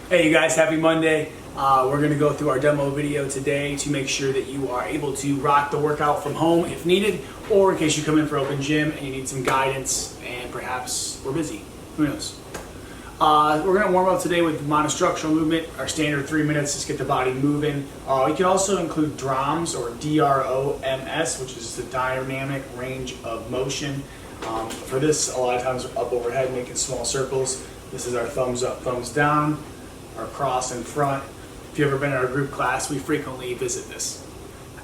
Hey you guys, happy Monday. We're going to go through our demo video today to make sure that you are able to rock the workout from home if needed, or in case you come in for open gym and you need some guidance and perhaps we're busy. Who knows? We're going to warm up today with monostructural movement, our standard 3 minutes, just get the body moving. You can also include DROMS or DROMS, which is the dynamic range of motion. For this, a lot of times we're up overhead making small circles. This is our thumbs up, thumbs down, our cross in front. If you've ever been in our group class, we frequently visit this.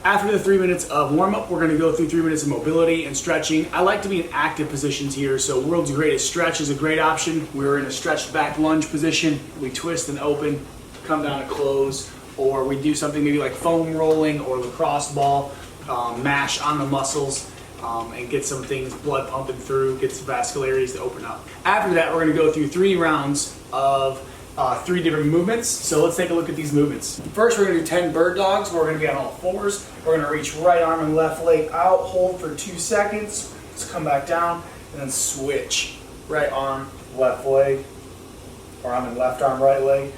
After the 3 minutes of warm-up, we're going to go through 3 minutes of mobility and stretching. I like to be in active positions here, so world's greatest stretch is a great option. We're in a stretched back lunge position. We twist and open, come down and close, or we do something maybe like foam rolling or lacrosse ball, mash on the muscles, and get some things, blood pumping through, get some vascularities to open up. After that, we're going to go through 3 rounds of 3 different movements. So let's take a look at these movements. First, we're going to do 10 bird dogs. We're going to be on all fours. We're going to reach right arm and left leg out, hold for 2 seconds. Let's come back down and then switch. Right arm, left leg, or I'm in left arm, right leg.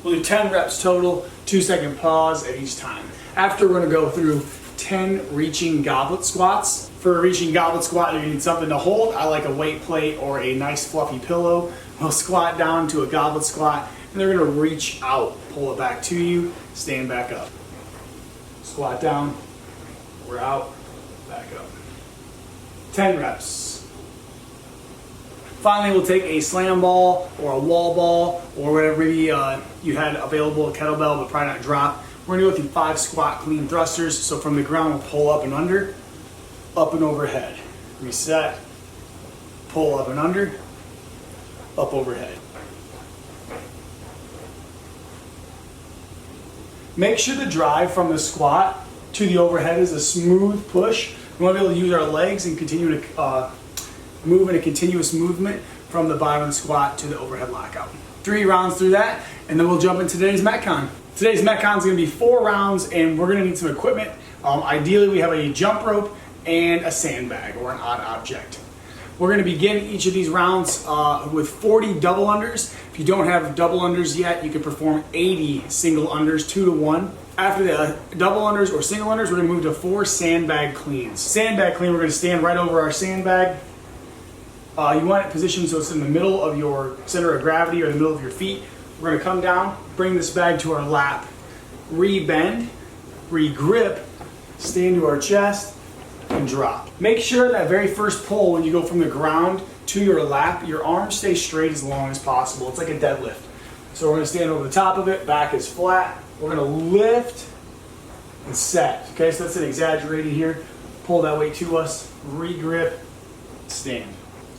We'll do 10 reps total, 2-second pause at each time. After, we're going to go through 10 reaching goblet squats. For a reaching goblet squat, you need something to hold. I like a weight plate or a nice fluffy pillow. We'll squat down to a goblet squat, and they're going to reach out, pull it back to you, stand back up. Squat down, we're out, back up. 10 reps. Finally, we'll take a slam ball or a wall ball or whatever you had available, a kettlebell, but probably not drop. We're going to go through 5 squat clean thrusters. So from the ground, we'll pull up and under, up and overhead. Reset, pull up and under, up overhead. Make sure the drive from the squat to the overhead is a smooth push. We want to be able to use our legs and continue to move in a continuous movement from the bottom of the squat to the overhead lockout. 3 rounds through that, and then we'll jump into today's Metcon. Today's Metcon is going to be 4 rounds, and we're going to need some equipment. Ideally, we have a jump rope and a sandbag or an odd object. We're going to begin each of these rounds with 40 double unders. If you don't have double unders yet, you can perform 80 single unders, 2 to 1. After the double unders or single unders, we're going to move to 4 sandbag cleans. Sandbag clean, we're going to stand right over our sandbag. You want it positioned so it's in the middle of your center of gravity or the middle of your feet. We're going to come down, bring this bag to our lap, re-bend, re-grip, stand to our chest, and drop. Make sure that very first pull, when you go from the ground to your lap, your arms stay straight as long as possible. It's like a deadlift. So we're going to stand over the top of it, back is flat. We're going to lift and set. Okay, so that's an exaggerated here. Pull that weight to us, re-grip, stand.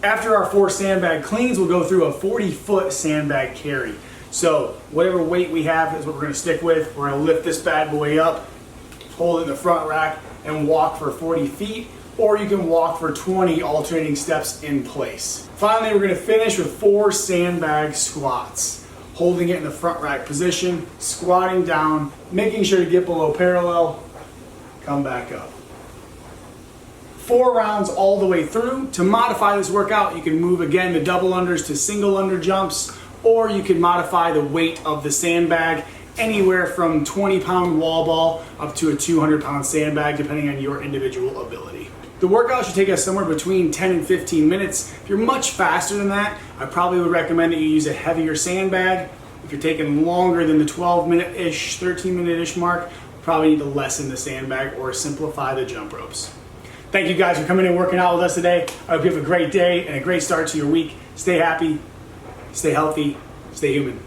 After our 4 sandbag cleans, we'll go through a 40-foot sandbag carry. So whatever weight we have is what we're going to stick with. We're going to lift this bad boy up, hold it in the front rack, and walk for 40 feet, or you can walk for 20 alternating steps in place. Finally, we're going to finish with 4 sandbag squats, holding it in the front rack position, squatting down, making sure to get below parallel, come back up. 4 rounds all the way through. To modify this workout, you can move again the double unders to single under jumps, or you can modify the weight of the sandbag anywhere from 20-pound wall ball up to a 200-pound sandbag, depending on your individual ability. The workout should take us somewhere between 10 and 15 minutes. If you're much faster than that, I probably would recommend that you use a heavier sandbag. If you're taking longer than the 12-minute-ish, 13-minute-ish mark, you probably need to lessen the sandbag or simplify the jump ropes. Thank you guys for coming and working out with us today. I hope you have a great day and a great start to your week. Stay happy, stay healthy, stay human.